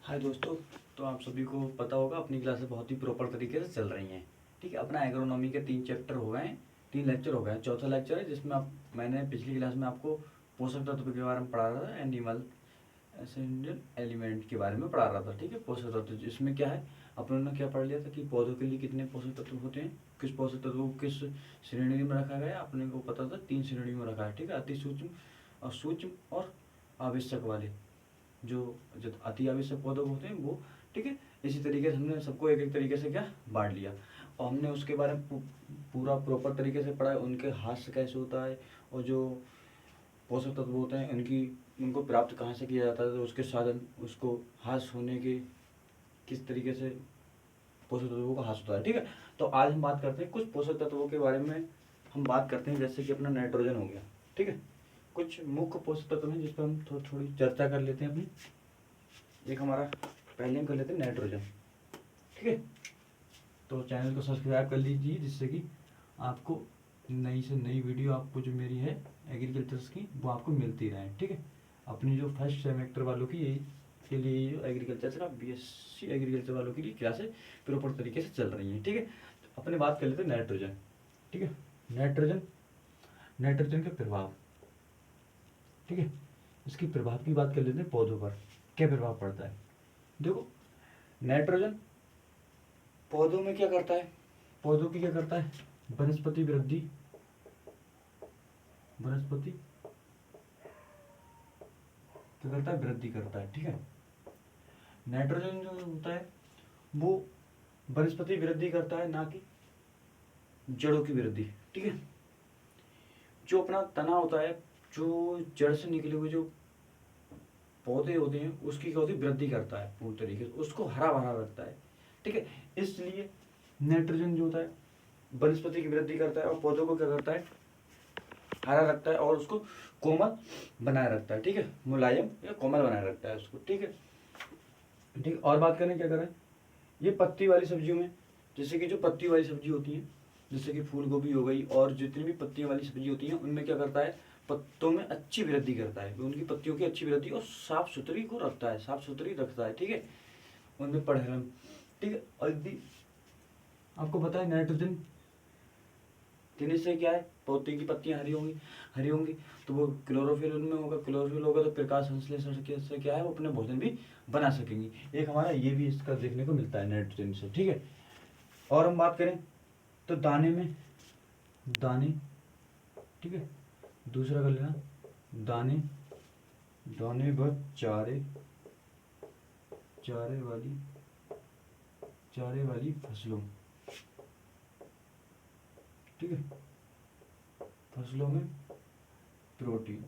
हाय दोस्तों। तो आप सभी को पता होगा अपनी क्लासेस बहुत ही प्रॉपर तरीके से चल रही हैं। ठीक है, अपना एग्रोनॉमी के 3 चैप्टर हो गए हैं, 3 लेक्चर हो गए हैं। चौथा लेक्चर है जिसमें मैंने पिछली क्लास में आपको पोषक तत्व के बारे में पढ़ा रहा था, एनिमल एसेंशियल एलिमेंट के बारे में पढ़ा रहा था। ठीक है, पोषक तत्व जिसमें क्या है, अपनों ने क्या पढ़ लिया था कि पौधों के लिए कितने पोषक तत्व होते हैं, किस पोषक तत्व को किस श्रेणी में रखा गया है। अपने को पता था 3 श्रेणी में रखा है। ठीक है, अति सूक्ष्म और सूक्ष्म और आवश्यक वाले, जो अति आवश्यक पौधे होते हैं वो। ठीक है, इसी तरीके से हमने सबको एक एक तरीके से क्या बांट लिया, और हमने उसके बारे में पूरा प्रॉपर तरीके से पढ़ा है, उनके हास्य कैसे होता है, और जो पोषक तत्व होते हैं उनको प्राप्त कहाँ से किया जाता है, तो उसके साधन, उसको हास होने के किस तरीके से पोषक तत्वों का हास होता है। ठीक है, तो आज हम बात करते हैं कुछ पोषक तत्वों के बारे में। हम बात करते हैं जैसे कि अपना नाइट्रोजन हो गया। ठीक है, कुछ मुख्य पोषक तत्व हैं जिस पर हम थोड़ी चर्चा कर लेते हैं अपनी। एक हमारा पहले हम कर लेते हैं नाइट्रोजन। ठीक है, तो चैनल को सब्सक्राइब कर लीजिए जिससे कि आपको नई से नई वीडियो आपको जो मेरी है एग्रीकल्चर्स की वो आपको मिलती रहे। ठीक है, अपनी जो फर्स्ट सेमेस्टर वालों की यही के लिए जो एग्रीकल्चर का बीएससी एग्रीकल्चर वालों के लिए क्लासेस प्रॉपर तरीके से चल रही हैं। ठीक है, तो अपने बात कर लेते हैं नाइट्रोजन। ठीक है, नाइट्रोजन नाइट्रोजन का प्रभाव। ठीक है, इसकी प्रभाव की बात कर लेते हैं पौधों पर क्या प्रभाव पड़ता है। देखो, नाइट्रोजन पौधों में क्या करता है, पौधों की क्या करता है, वनस्पति वृद्धि, वनस्पति क्या करता है, वृद्धि करता है। ठीक है, नाइट्रोजन जो होता है वो वनस्पति वृद्धि करता है, ना कि जड़ों की वृद्धि। ठीक है, जो अपना तना होता है, जो जड़ से निकले हुए जो पौधे होते हैं उसकी क्या होती है, वृद्धि करता है, पूर्ण तरीके से उसको हरा भरा रखता है। ठीक है, इसलिए नाइट्रोजन जो होता है वनस्पति की वृद्धि करता है और पौधों को क्या करता है, हरा रखता है और उसको कोमल बनाए रखता है। ठीक है, मुलायम या कोमल बनाए रखता है उसको। ठीक है, ठीक। और बात करें क्या करें, ये पत्ती वाली सब्जियों में, जैसे कि जो पत्ती वाली सब्जी होती है, जैसे कि फूल गोभी हो गई और जितनी भी पत्तियों वाली सब्जी होती है उनमें क्या करता है, पत्तों में अच्छी वृद्धि करता है, उनकी पत्तियों की अच्छी वृद्धि और साफ सुथरी को रखता है, साफ सुथरी रखता है। ठीक है, उनमें पढ़े। ठीक है, और यदि आपको पता है नाइट्रोजन देने से क्या है, पौधे की पत्तियां हरी होंगी, हरी होंगी तो वो क्लोरोफिल उनमें होगा, क्लोरोफिल होगा तो प्रकाश संश्लेषण से क्या है वो अपने भोजन भी बना सकेंगी। एक हमारा ये भी इसका देखने को मिलता है नाइट्रोजन से। ठीक है, और हम बात करें तो दाने में, दाने, ठीक है, दूसरा कर लेना दाने, दाने व चारे, चारे वाली, चारे वाली फसलों। ठीक है, फसलों में प्रोटीन,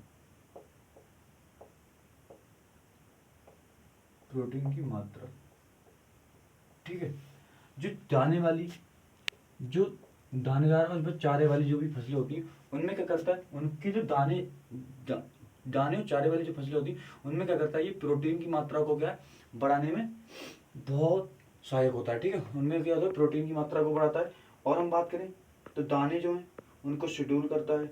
प्रोटीन की मात्रा। ठीक है, जो दाने वाली, जो दानेदार और चारे वाली जो भी फसलें होती हैं उनमें क्या करता है, उनके जो दाने और चारे वाली जो फसलें होती हैं उनमें क्या करता है, ये प्रोटीन की मात्रा को क्या है बढ़ाने में बहुत सहायक होता है। ठीक है, उनमें क्या होता है, प्रोटीन की मात्रा को बढ़ाता है। और हम बात करें तो दाने जो हैं उनको शेड्यूल करता है,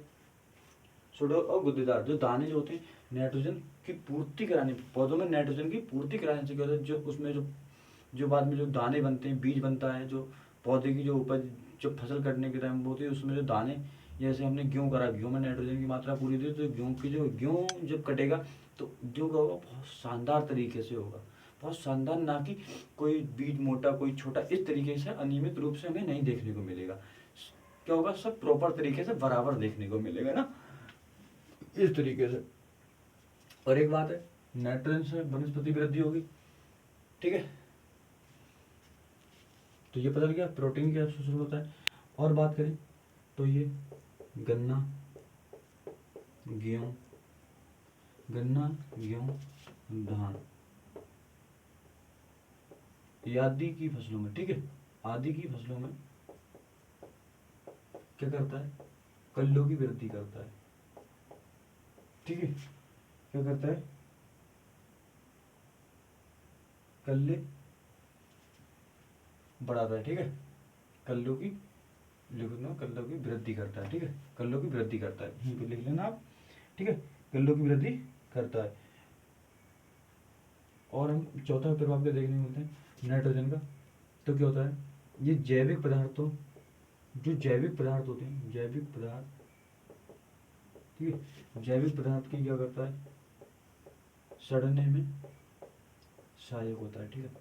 शेड्यूल। और गुद्देदार जो दाने जो होते हैं नाइट्रोजन की पूर्ति कराने, पौधों में नाइट्रोजन की पूर्ति कराने से क्या होता है, जो उसमें जो जो बाद में जो दाने बनते हैं, बीज बनता है, जो पौधे की जो उपज, जो फसल कटने के टाइम होती है उसमें जो दाने, जैसे हमने गेहूँ करा, गेहूँ में नाइट्रोजन की मात्रा पूरी थी तो गेहूँ जब कटेगा तो गेहूँ का होगा बहुत शानदार तरीके से होगा, बहुत शानदार, ना कि कोई बीज मोटा कोई छोटा, इस तरीके से अनियमित रूप से हमें नहीं देखने को मिलेगा। क्या होगा, सब प्रॉपर तरीके से बराबर देखने को मिलेगा ना, इस तरीके से। और एक बात है, नाइट्रोजन से वनस्पति वृद्धि होगी। ठीक है, तो ये पता गया प्रोटीन कैसे शुरू होता है। और बात करें तो ये गन्ना, गेहूँ, गन्ना, गेहूँ, धान आदि की फसलों में, ठीक है, आदि की फसलों में क्या करता है, कल्लों की वृद्धि करता है। ठीक है, क्या करता है, कल्ले बढ़ाता है। ठीक है, कल्लों की, लिखना कल्लों की वृद्धि करता है। ठीक है, कल्लों की वृद्धि करता है, यहीं पे लिख लेना आप। ठीक है, कल्लों की वृद्धि करता है। और हम चौथा प्रभाव क्या देखने को मिलता है नाइट्रोजन का, तो क्या होता है ये जैविक पदार्थों, जो जैविक पदार्थ होते हैं, जैविक पदार्थ, ठीक है, जैविक पदार्थ की क्या करता है सड़ने में सहायक होता है। ठीक है,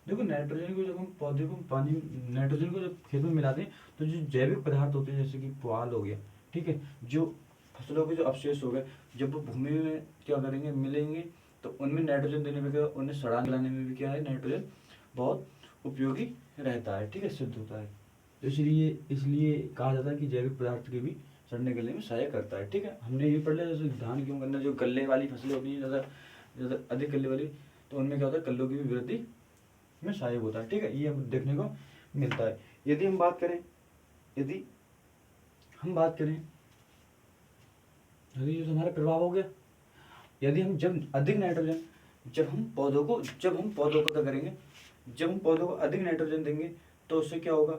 देखो नाइट्रोजन को जब हम पौधे को पानी, नाइट्रोजन को जब खेत में मिलाते हैं तो जो जैविक पदार्थ होते हैं जैसे कि पुआल हो गया, ठीक है, जो फसलों के जो अवशेष हो गए, जब वो भूमि में क्या करेंगे मिलेंगे तो उनमें नाइट्रोजन देने में क्या, उन्हें सड़ा मिलाने में भी क्या है नाइट्रोजन बहुत उपयोगी रहता है। ठीक है, सिद्ध होता है। तो इसलिए इसलिए कहा जाता है कि जैविक पदार्थ के भी सड़ने गलने में सहायक करता है। ठीक है, हमने ये पढ़ लिया जैसे धान गेहूं गन्ना जो गले वाली फसलें होती हैं ज़्यादा ज़्यादा अधिक गले वाली, तो उनमें क्या होता है कल्लों की भी वृद्धि में सहायक होता है। ठीक है, ये हमें देखने को मिलता है। यदि हम बात करें, यदि हम बात करें, यदि जो हमारा प्रभाव हो गया, यदि हम जब अधिक नाइट्रोजन, जब हम पौधों को क्या करेंगे, जब हम पौधों को अधिक नाइट्रोजन देंगे तो उससे क्या होगा,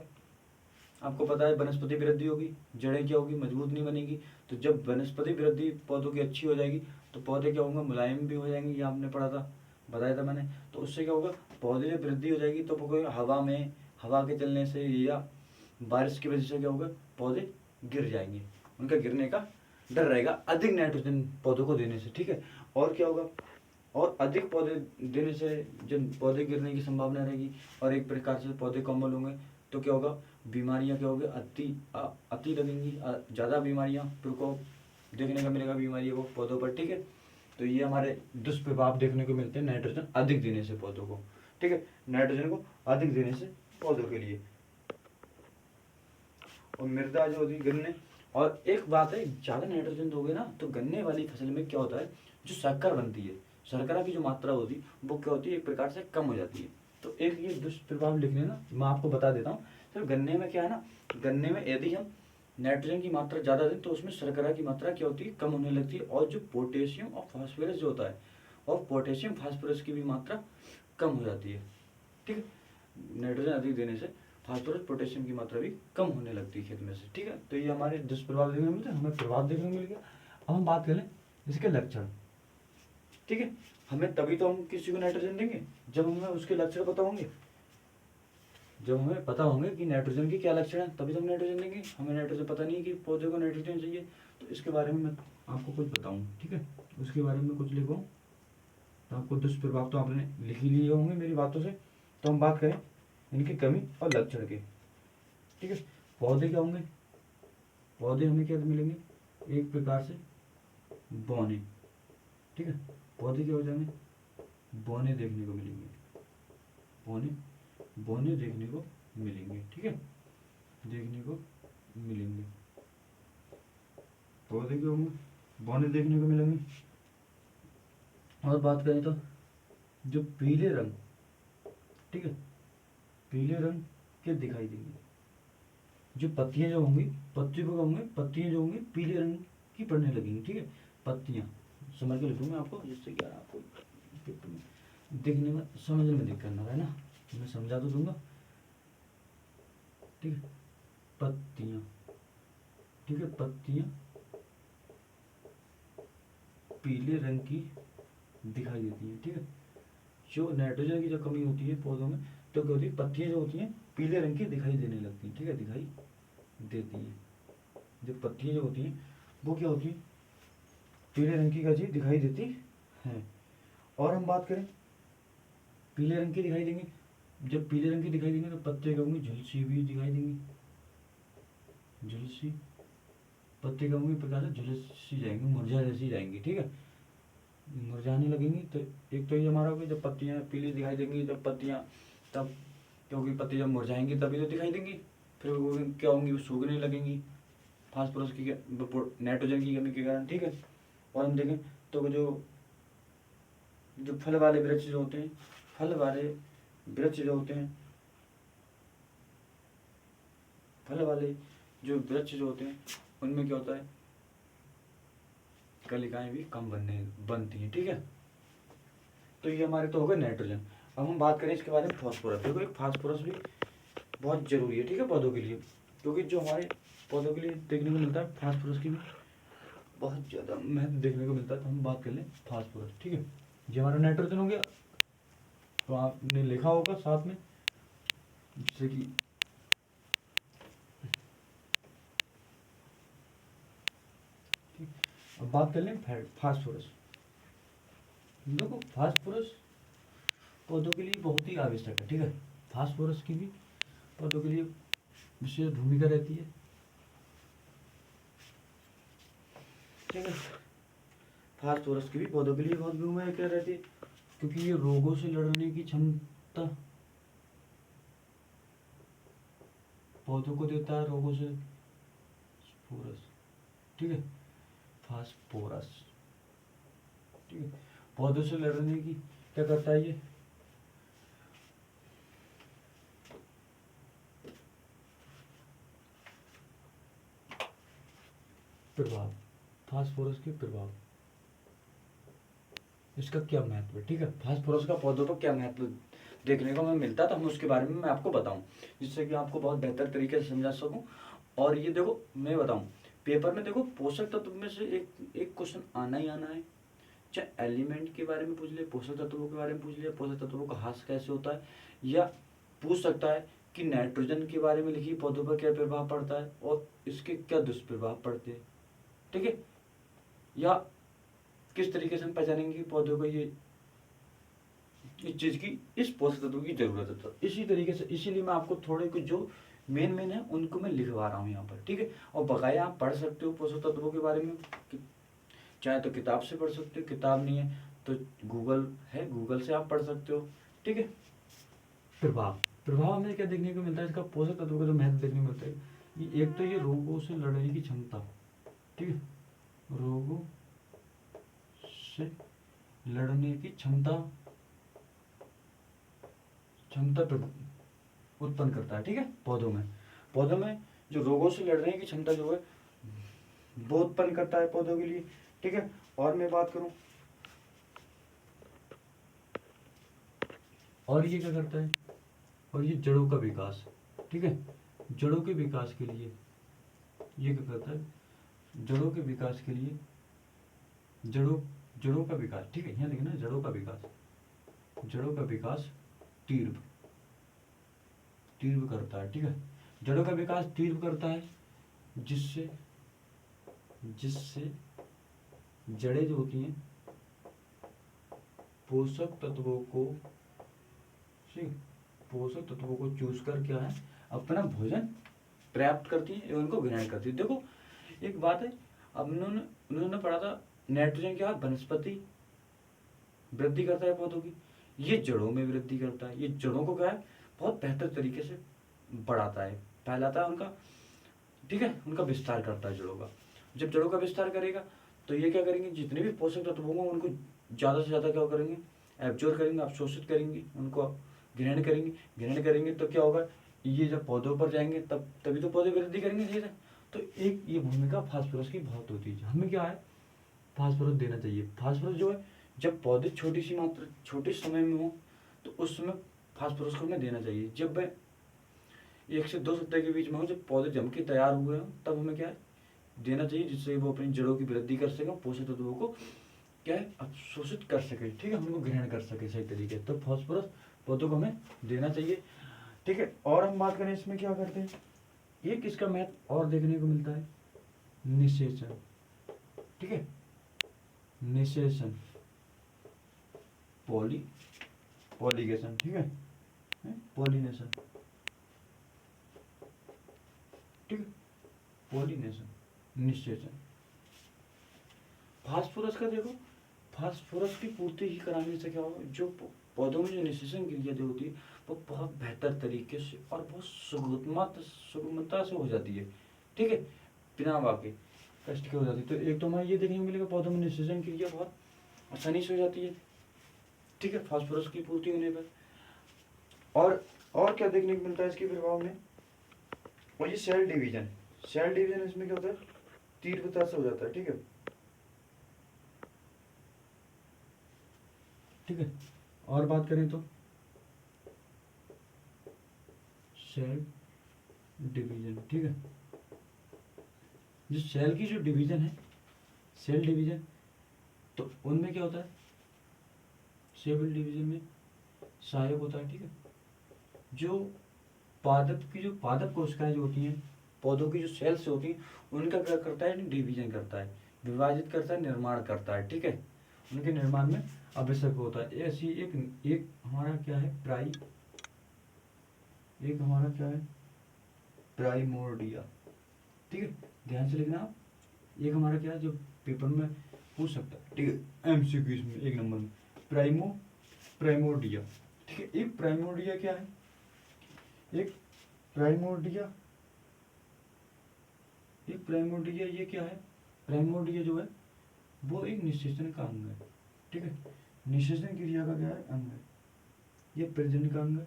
आपको पता है वनस्पति वृद्धि होगी, जड़ें क्या होगी मजबूत नहीं बनेगी। तो जब वनस्पति वृद्धि पौधों की अच्छी हो जाएगी तो पौधे क्या होंगे मुलायम भी हो जाएंगे, ये आपने पढ़ा था, बताया था मैंने। तो उससे क्या होगा, पौधे जब वृद्धि हो जाएगी तो वो हवा में, हवा के चलने से या बारिश की वजह से क्या होगा पौधे गिर जाएंगे, उनका गिरने का डर रहेगा अधिक नाइट्रोजन पौधों को देने से। ठीक है, और क्या होगा, और अधिक पौधे देने से जब पौधे गिरने की संभावना रहेगी और एक प्रकार से पौधे कमल होंगे तो क्या होगा, बीमारियां क्या होगी अति लगेंगी, ज़्यादा बीमारियां प्रकोप देखने का मिलेगा बीमारियों को पौधों पर। ठीक है, तो ये हमारे दुष्प्रभाव देखने को मिलते हैं नाइट्रोजन अधिक देने से पौधों को। ठीक है, नाइट्रोजन को अधिक देने से पौधों के लिए। और मृदा जो होती है गन्ने, और एक बात है ज़्यादा नाइट्रोजन दोगे ना तो गन्ने वाली फसल में क्या होता है, जो शक्कर बनती है, शर्करा की जो मात्रा होती है वो क्या होती है एक प्रकार से कम हो जाती है। तो एक ये दुष्प्रभाव लिखने ना मैं आपको बता देता हूँ। तो गन्ने में क्या है ना, गन्ने में यदि हम नाइट्रोजन की मात्रा ज़्यादा दें तो उसमें शर्करा की मात्रा क्या होती है कम होने लगती है, और जो पोटेशियम और फास्फोरस जो होता है, और पोटेशियम फास्फोरस की भी मात्रा कम हो जाती है। ठीक है, नाइट्रोजन अधिक देने से फास्फोरस पोटेशियम की मात्रा भी कम होने लगती है खेत में से। ठीक है, तो ये हमारे दुष्प्रभाव देखने को मिलते हैं, हमें प्रभाव देखने को मिल गया। अब हम बात करें इसके लक्षण। ठीक है, हमें तभी तो हम किसी को नाइट्रोजन देंगे जब हमें उसके लक्षण पता होंगे, जब हमें पता होंगे कि नाइट्रोजन के क्या लक्षण है तभी तो हम नाइट्रोजन देंगे। हमें नाइट्रोजन पता नहीं है कि पौधे को नाइट्रोजन चाहिए, तो इसके बारे में मैं आपको कुछ बताऊँ। ठीक है, उसके बारे में कुछ लिखूँ तो आपको दुष्प्रभाव तो आपने लिख ही लिए होंगे मेरी बातों से। तो हम बात करें इनकी कमी और लक्षण के। ठीक है, पौधे क्या होंगे, पौधे हमें क्या मिलेंगे एक प्रकार से बौने। ठीक है, पौधे क्या हो जाएंगे बौने देखने को मिलेंगे, बौने बौने देखने को मिलेंगे। ठीक है, देखने को मिलेंगे, पौधे क्या होंगे बौने देखने को मिलेंगे। और बात करें तो जो पीले रंग, ठीक है, पीले रंग के दिखाई देंगे, जो पत्तियां जो होंगी, पत्तियों को होंगे, पत्तियां जो होंगी पीले रंग की पड़ने लगेंगी। ठीक है, पत्तियां समझ के लिखूंगा आपको जिससे कि आपको देखने में समझने में दिक्कत ना है ना, मैं समझा तो दूंगा। ठीक है, पत्तियां, ठीक है, पत्तियां पीले रंग की दिखाई देती हैं। ठीक है, जो नाइट्रोजन की जो कमी होती है पौधों में तो क्या होती है पत्तियां जो होती हैं पीले रंग की दिखाई देने लगती हैं। ठीक है, दिखाई देती हैं, जो पत्तियां जो होती हैं वो क्या होती है पीले रंग की का चीज दिखाई देती है। और हम बात करें पीले रंग की दिखाई देंगे, जब पीले रंग की दिखाई देंगे तो पत्ते क्या होंगे झुलसी भी दिखाई देंगी, झुलसी पत्ते क्या होंगे प्रकार से झुलसी जाएंगी, मुरझा जैसी जाएंगी। ठीक है, मुरझाने लगेंगी। तो एक तो ये हमारा होगा जब पत्तियां पीली दिखाई देंगी, जब पत्तियां तब क्योंकि पत्ती जब मुरझाएंगी तभी तो दिखाई देंगी, फिर वो क्या होंगी वो सूखने लगेंगी फास्फोरस की नाइट्रोजन की कमी के कारण। ठीक है, और हम देखें तो जो जो फल वाले वृक्ष जो होते हैं, फल वाले वृक्ष जो होते हैं, फल वाले जो वृक्ष जो होते हैं उनमें क्या होता है कलिकाएं भी कम बनती हैं। ठीक है, तो ये हमारे तो हो गए नाइट्रोजन। अब हम बात करें इसके बारे में फास्फोरस। देखो एक फास्फोरस भी बहुत जरूरी है। ठीक है, पौधों के लिए, क्योंकि जो हमारे पौधों के लिए देखने को मिलता है फास्फोरस की भी बहुत ज़्यादा महत्व देखने को मिलता है। तो हम बात कर लें फास्फोरस। ठीक है, ये हमारा नाइट्रोजन हो गया। तो आपने लिखा होगा साथ में, जैसे कि अब बात कर लें फास्फोरस। देखो फास्फोरस पौधों के लिए बहुत ही आवश्यक है, ठीक है। फास्फोरस की भी पौधों के लिए विशेष भूमिका रहती है, ठीक है। फास्फोरस की भी पौधों के लिए बहुत भूमिका रहती है, क्योंकि ये रोगों से लड़ने की क्षमता पौधों को देता है, रोगों से। फास्फोरस, ठीक है, फास्फोरस, ठीक है, पौधों से लड़ने की क्या करता है ये, प्रभाव, फास्फोरस के प्रभाव, इसका क्या महत्व है, ठीक है। फास्फोरस का पौधों पर क्या महत्व देखने को हमें मिलता है, तो हम उसके बारे में मैं आपको बताऊं, जिससे कि आपको बहुत बेहतर तरीके से समझा सकूं। और ये देखो मैं बताऊं, पेपर में देखो पोषक तत्व में से एक एक क्वेश्चन आना ही आना है। चाहे एलिमेंट के बारे में पूछ ले, पोषक तत्वों के बारे में पूछ ले, पोषक तत्वों का ह्रास कैसे होता है, या पूछ सकता है कि नाइट्रोजन के बारे में लिखिए, पौधों पर क्या प्रभाव पड़ता है और इसके क्या दुष्प्रभाव पड़ते हैं, ठीक है। या किस तरीके से हम पहचानेंगे पौधों को ये इस चीज की, इस पोषक तत्व की जरूरत है। तो इसी तरीके से, इसीलिए मैं आपको थोड़े कुछ जो मेन मेन है उनको मैं लिखवा रहा हूँ यहाँ पर, ठीक है। और बकाया आप पढ़ सकते हो पोषक तत्वों के बारे में, चाहे तो किताब से पढ़ सकते हो, किताब नहीं है तो गूगल है, गूगल से आप पढ़ सकते हो, ठीक है। प्रभाव, प्रभाव हमें क्या देखने को मिलता है, इसका पोषक तत्वों का जो महत्व देखने को मिलता है, ये एक तो ये रोगों से लड़ने की क्षमता, ठीक है, रोगों से लड़ने की क्षमता क्षमता उत्पन्न करता है, ठीक है। पौधों में जो रोगों से लड़ने की क्षमता जो है वो उत्पन्न करता है पौधों के लिए, ठीक है। और मैं बात करूं, और ये क्या करता है, और ये जड़ों का विकास, ठीक है, जड़ों के विकास के लिए ये क्या करता है, जड़ों के विकास के लिए, जड़ों का विकास, ठीक है, यहाँ देखिए ना, जड़ों का विकास तीव्र तीव्र करता है, ठीक है। जड़ों का विकास तीव्र करता है, जिससे जिससे जड़ें जो होती हैं पोषक तत्वों को चूस कर क्या है, अपना भोजन प्राप्त करती है एवं उनको ग्रहण करती है। देखो एक बात है, अब उन्होंने पढ़ा था नाइट्रोजन क्या वनस्पति वृद्धि करता है पौधों की, ये जड़ों में वृद्धि करता है, ये जड़ों को क्या है बहुत बेहतर तरीके से बढ़ाता है, फैलाता है उनका, ठीक है, उनका विस्तार करता है जड़ों का। जब जड़ों का विस्तार करेगा तो ये क्या करेंगे, जितने भी पोषक तत्व होंगे उनको ज़्यादा से ज़्यादा क्या करेंगे, एब्जॉर्ब करेंगे, अवशोषित करेंगे, उनको ग्रहण करेंगे तो क्या होगा, ये जब पौधों पर जाएंगे तभी तो पौधे वृद्धि करेंगे, ठीक है। तो एक ये भूमिका फास्फोरस की बहुत होती है, हमें क्या है फास्फोरस देना चाहिए। फास्फोरस जो है जब पौधे छोटी सी मात्रा छोटे समय में हो तो उस समय फास्फोरस को हमें देना चाहिए। जब वह 1 से 2 सप्ताह के बीच में हो, जब पौधे जम के तैयार हुए हो, तब हमें क्या है देना चाहिए, जिससे वो अपनी जड़ों की वृद्धि कर सके, पोषक तत्वों को क्या है अवशोषित कर सके, ठीक है, हमको ग्रहण कर सके सही तरीके। तो फास्फोरस पौधों को हमें देना चाहिए, ठीक है। और हम बात करें इसमें क्या करते हैं, ये किसका महत्व और देखने को मिलता है, निषेचन, ठीक है, निषेचन, पॉलीगेशन, ठीक है, पॉलिनेशन, ठीक है, पॉलिनेशन, निषेचन। फास्फोरस का देखो, फास्फोरस की पूर्ति ही कराने से क्या होगा, जो पौधों में जो निषेचन क्रिया जो होती है वो बहुत बेहतर तरीके से और बहुत सुगमता से हो जाती है, ठीक है, बिना वाके कष्ट के हो जाती है। तो एक तो हमें ये देखने को मिलेगा पौधों में निषेचन क्रिया बहुत आसानी से हो जाती है, ठीक है, फास्फोरस की पूर्ति होने पर। और क्या देखने को मिलता है इसके प्रभाव में, और ये सेल डिवीजन इसमें क्या होता है तीव्रता से हो जाता है, ठीक है, ठीक है। और बात करें तो सेल डिवीजन, ठीक है, जो सेल की जो डिवीजन है, सेल डिवीजन, तो उनमें क्या होता है सेल डिवीजन में सहायक होता है। ठीक है, जो पादप कोशिकाएं जो होती हैं, पौधों की जो सेल्स होती हैं, उनका क्या करता है, डिवीजन करता है, विभाजित करता है, निर्माण करता है। ठीक है, उनके निर्माण में आवश्यक होता है। ऐसी एक हमारा क्या है, एक हमारा क्या है, प्राइमोर्डिया। ठीक है, ध्यान से लिखना आप। एक हमारा क्या है, जो पेपर में पूछ सकता है, ठीक है, एमसीक्यू में 1 नंबर में, प्राइमोर्डिया। ठीक है, एक प्राइमोर्डिया क्या है, एक प्राइमोर्डिया ये क्या है, प्राइमोर्डिया जो है वो एक निषेचन का अंग है। ठीक है, निषेचन क्रिया का क्या है, अंग है। ये प्रजनन का अंग है।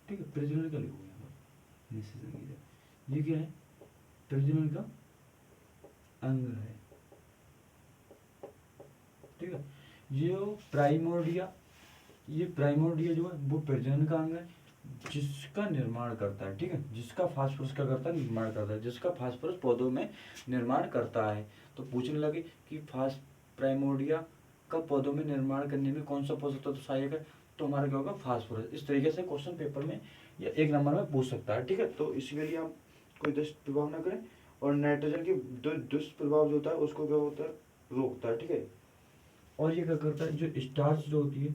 ठीक है, प्रजनन का लिखो यहाँ पर, निषेचन क्रिया ये क्या है, प्रजनन का अंग है। ठीक है, ये प्राइमोर्डिया जो है वो प्रजनन का अंग है, जिसका निर्माण करता है। ठीक है, जिसका फास्फोरस का करता है, निर्माण करता है, जिसका फास्फोरस पौधों में निर्माण करता है। तो पूछने लगे कि प्राइमोर्डिया का पौधों में निर्माण करने में कौन सा पोषक तत्व सहायक है, तो हमारा क्या होगा, फास्फोरस। इस तरीके से क्वेश्चन पेपर में या 1 नंबर में पूछ सकता है। ठीक है, तो इसके लिए आप कोई दुष्प्रभाव ना करें, और नाइट्रोजन की दुष्प्रभाव जो होता है उसको क्या होता है, रोकता है। ठीक है, और ये क्या करता है, जो स्टार्च जो होती है,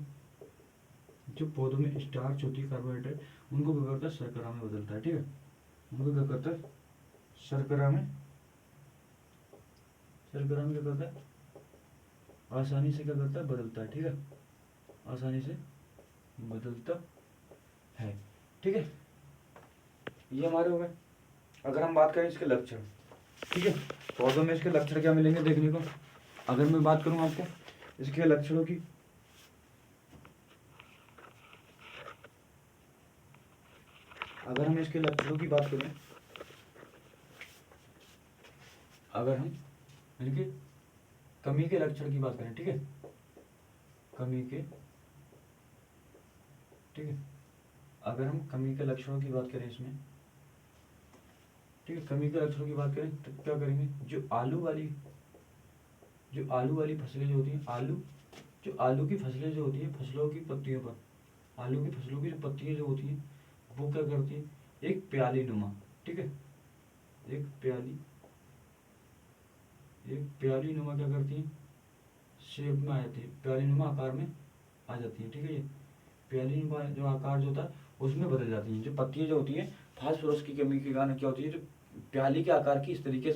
जो पौधों में स्टार्च होती है, कार्बोहाइड्रेट, उनको क्या करता है, शर्करा में बदलता है। ठीक है, उनको क्या करता है, शर्करा में क्या करता है, आसानी से क्या करता है, बदलता है। ठीक है, आसानी से बदलता है। ठीक है, ये हमारे हो गए। अगर हम बात करें इसके लक्षण, ठीक है, पौधों में इसके लक्षण क्या मिलेंगे देखने को। अगर मैं बात करूं आपको इसके लक्षणों की, अगर हम इसके लक्षणों की बात करें, अगर हम इनके कमी के लक्षण की बात करें, ठीक है, कमी के, ठीक है, अगर हम कमी के लक्षणों की बात करें इसमें, ठीक है, कमी के लक्षणों की बात करें तो क्या करेंगे, जो आलू वाली फसलें जो होती हैं, जो आलू की फसलें जो होती हैं, फसलों की पत्तियों पर, आलू की फसलों की जो पत्तियां जो होती हैं वो क्या करती हैं, एक प्याली नुमा, ठीक है, एक प्याली नुमा क्या करती हैं, शेप में आ जाती है, प्याली नुमा आकार में आ जाती है। ठीक है, ये प्याली नुमा जो आकार जो होता है उसमें बदल जाती हैं। जो पत्तियां जो होती हैं, फास्फोरस की कमी के कारण क्या होती है, जो प्याली के आकार की इस तरीके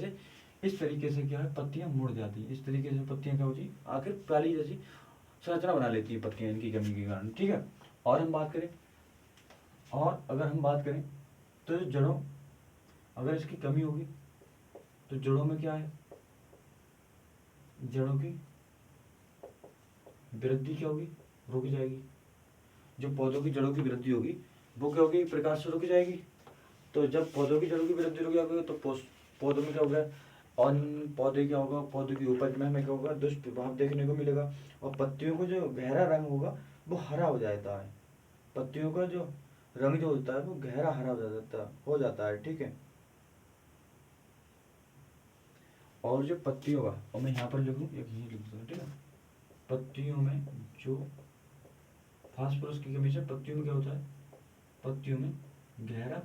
से क्या है, पत्तियां मुड़ जाती हैं। इस तरीके से पत्तियां क्या होती है, आखिर प्याली जैसी संरचना बना लेती है पत्तियां इनकी कमी के कारण। ठीक है, और अगर हम बात करें तो जड़ों, अगर इसकी कमी होगी तो जड़ों में क्या है, जड़ों की वृद्धि क्या होगी, रुक जाएगी। जो पौधों की जड़ों की वृद्धि होगी वो क्या होगी, एक प्रकार से रुक जाएगी। तो जब पौधों की जड़ों की वृद्धि रुक जाएगी तो पौधों में क्या होगा, और पौधे क्या होगा, पौधों की उपज में हमें क्या होगा, दुष्प्रभाव देखने को मिलेगा। और पत्तियों को जो गहरा रंग होगा वो हरा हो जाता है। पत्तियों का जो रंग जो होता है वो गहरा हरा हो जाता है। ठीक है, और जो पत्तियों का, और मैं यहाँ पर लिखूँ, एक यहीं लिख दूँ, ठीक है, पत्तियों में जो फास्फोरस की कमी से पत्तियों में क्या होता है, पत्तियों में गहरा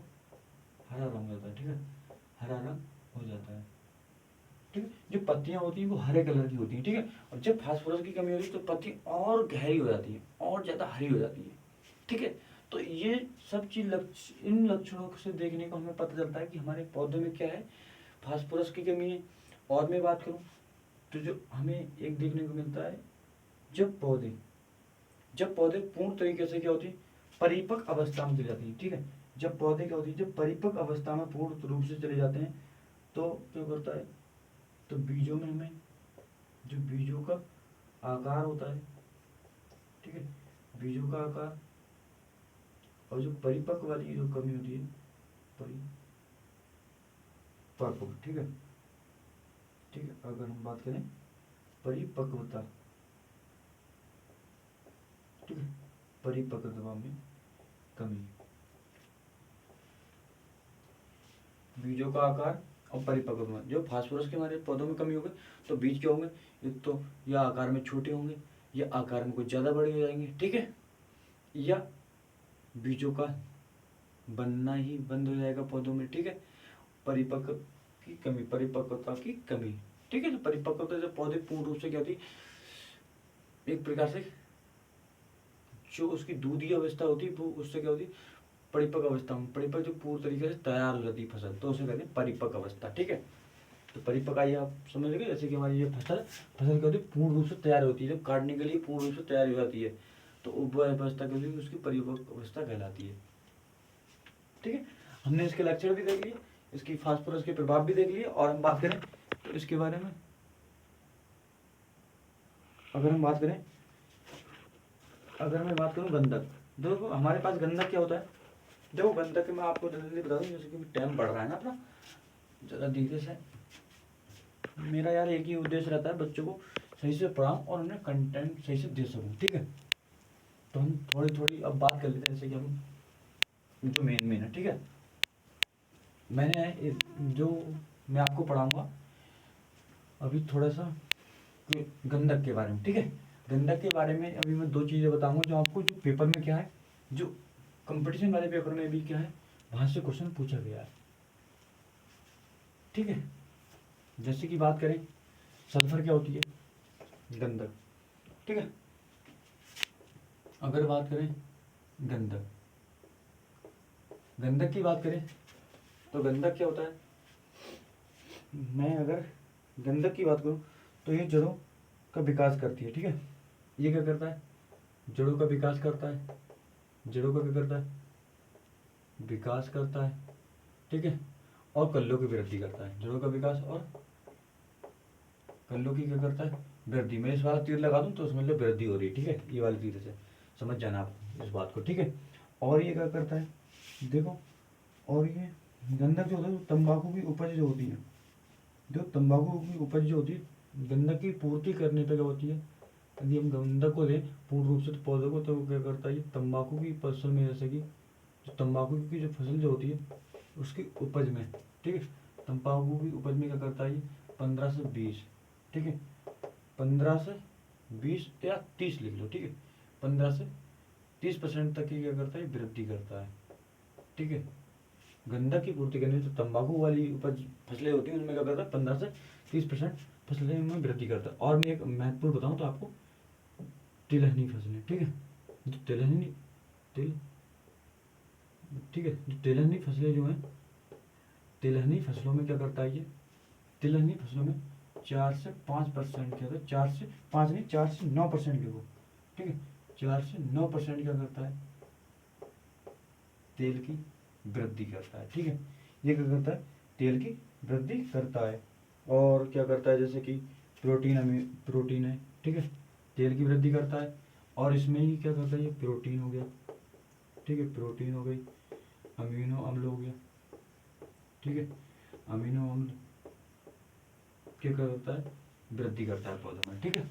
हरा रंग होता है। ठीक है, हरा रंग हो जाता है। ठीक है, जो पत्तियां होती हैं वो हरे कलर की होती हैं। ठीक है, और जब फास्फोरस की कमी होती है तो पत्ती और गहरी हो जाती है, और ज़्यादा हरी हो जाती है। ठीक है, तो ये सब चीज इन लक्षणों से देखने को हमें पता चलता है कि हमारे पौधे में क्या है, फास्फोरस की कमी है। और मैं बात करूँ तो जो हमें एक देखने को मिलता है, जब पौधे पूर्ण तरीके से क्या होती है, परिपक्व अवस्था में चले जाती है। ठीक है, जब पौधे क्या होती है, जब परिपक्व अवस्था में पूर्ण रूप से चले जाते हैं तो क्या करता है, तो बीजों में हमें जो बीजों का आकार होता है, ठीक है, बीजों का आकार, और जो परिपक्व वाली जो कमी होती है, परिपक्व, ठीक है, अगर हम बात करें परिपक्वता, ठीक है, परिपक्वता में कमी, बीजों का आकार और परिपक्व में, जो फास्फोरस के हमारे पौधों में कमी होगी तो बीज क्या होंगे, एक तो या आकार में छोटे होंगे या आकार में कुछ ज़्यादा बड़े हो जाएंगे, ठीक है, या बीजों का बनना ही बंद हो जाएगा पौधों में, ठीक है। परिपक्व की कमी, परिपक्वता की कमी, ठीक है। तो परिपक्वता जब पौधे पूर्ण रूप से क्या होती, एक प्रकार से जो उसकी दूधी अवस्था होती है वो उससे क्या होती, परिपक्व अवस्था में, परिपक्व जो पूर्ण तरीके से तैयार हो जाती है फसल, तो उसे कहते हैं परिपक्व अवस्था, ठीक है। तो परिपक्व आइए आप समझ गए, जैसे कि हमारी ये फसल फसल क्या होती है, पूर्ण रूप से तैयार होती है, जब काटने के लिए पूर्ण रूप से तैयार हो जाती है, तो उप अवस्था क्या होती है, उसकी परिपक्व अवस्था कहलाती है, ठीक है। हमने इसके लक्षण भी देख लिए, इसकी फास्फोरस के प्रभाव भी देख लिए, और हम बात करें तो इसके बारे में, अगर हम बात करें, अगर मैं बात करूं गंधक, देखो हमारे पास गंधक क्या होता है, देखो गंधक मैं आपको जल्दी बता दूं, जैसे कि टाइम बढ़ रहा है ना अपना, जरा धीरे से, मेरा यार एक ही उद्देश्य रहता है, बच्चों को सही से पढ़ाऊं और उन्हें कंटेंट सही से दे सकूं, ठीक है। तो हम थोड़ी थोड़ी अब बात कर लेते हैं, जैसे कि हम जो मेन है, ठीक है। मैंने जो मैं आपको पढ़ाऊंगा अभी थोड़ा सा गंधक के बारे में, ठीक है। गंधक के बारे में अभी मैं 2 चीज़ें बताऊंगा जो आपको, जो पेपर में क्या है, जो कंपटीशन वाले पेपर में भी क्या है, वहां से क्वेश्चन पूछा गया है, ठीक है। जैसे कि बात करें, सल्फर क्या होती है, गंधक, ठीक है। अगर बात करें गंधक, गंधक की बात करें तो गंधक क्या होता है, मैं अगर गंधक की बात करूं तो ये जड़ों का विकास करती है, ठीक है। ये क्या करता है, जड़ों का विकास करता है, जड़ों का क्या करता है, विकास करता है, ठीक है। और कल्लों की वृद्धि करता है, जड़ों का विकास और कल्लों की क्या करता है, वृद्धि। मैं इस वाला तीर लगा दूं तो उसमें मतलब वृद्धि हो रही है, ठीक है, ये वाले तीर से समझ जाना आप इस बात को, ठीक है। और ये क्या करता है, देखो, और ये गंधक जो होता है, तंबाकू की उपज जो होती है, जो तंबाकू की उपज जो होती है, गंधक की पूर्ति करने पे क्या होती है, यदि हम गंधक को लें पूर्ण रूप से तो पौधों को, तो क्या करता है, ये तंबाकू की फसल में, जैसे कि जो तंबाकू की जो फसल जो होती है उसकी उपज में, ठीक है, तंबाकू की उपज में क्या करता है, ये 15 से 20, ठीक है, 15 से 20 या 30 लिख लो, ठीक है, 15 से 30% तक की क्या करता है, वृद्धि करता है, ठीक है। गंधक की पूर्ति करने से तंबाकू वाली उपज फसलें होती हैं, उनमें क्या करता है, 15 से 30% फसलें में वृद्धि करता है। और मैं एक महत्वपूर्ण बताऊं तो आपको, तिलहनी फसलें, ठीक है, जो तिलहनी तिल ठीक है, जो तिलहनी फसलें जो हैं, तिलहनी फसलों में क्या करता है, ये तिलहनी फसलों में 4 से 5% क्या होता है, 4 से 5 नहीं, 4 से 9% लिखो, ठीक है, 4 से 9% क्या करता है, तेल की वृद्धि करता है, ठीक है। ये क्या करता है, तेल की वृद्धि करता है। और क्या करता है, जैसे कि प्रोटीन है, ठीक है, तेल की वृद्धि करता है। और इसमें ही क्या करता है, ये प्रोटीन हो गया, ठीक है, प्रोटीन हो गई, अमीनो अम्ल हो गया, ठीक है, अमीनो अम्ल क्या करता है, वृद्धि करता है पौधों में, ठीक है।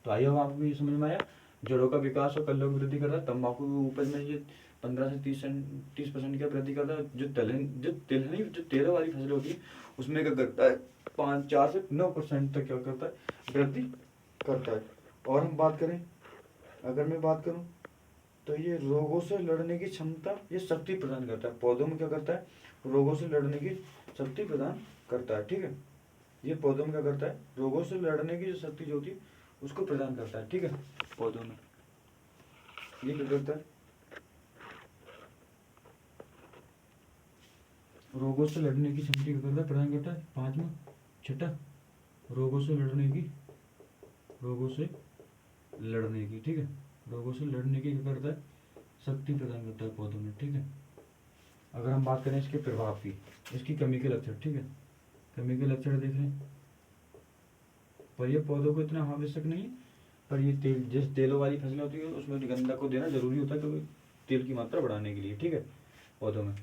तो आइए अब आपको ये समझ में आया, जड़ों का विकास और कल्लों की वृद्धि करता है, तंबाकू की उपज में ये 15 से 30% की वृद्धि करता है, जो तेल वाली फसल होती है उसमें क्या करता है, 4 से 9% तक क्या करता है, वृद्धि करता है। और हम बात करें, अगर मैं बात करूं तो ये रोगों से लड़ने की क्षमता, ये शक्ति प्रदान करता है, पौधों में क्या करता है, रोगों से लड़ने की शक्ति प्रदान करता है, ठीक है। ये पौधों में क्या करता है, रोगों से लड़ने की जो शक्ति जो होती है उसको प्रदान करता है, ठीक है, पौधों में। ये क्या करता है, रोगों से लड़ने की क्षमता क्या करता है, प्रदान करता है। 5वां, छठा, रोगों से लड़ने की, रोगों से लड़ने की, ठीक है, रोगों से लड़ने की क्या करता है, शक्ति प्रदान करता है पौधों में, ठीक है। अगर हम बात करें इसके प्रभाव की, इसकी कमी के लक्षण, ठीक है, कमी के लक्षण देख रहे हैं, पर ये पौधों को इतना आवश्यक नहीं है, पर ये तेल, जिस तेलों वाली फसलें होती है उसमें गंधक को देना जरूरी होता है, क्योंकि तेल की मात्रा बढ़ाने के लिए, ठीक है, पौधों में।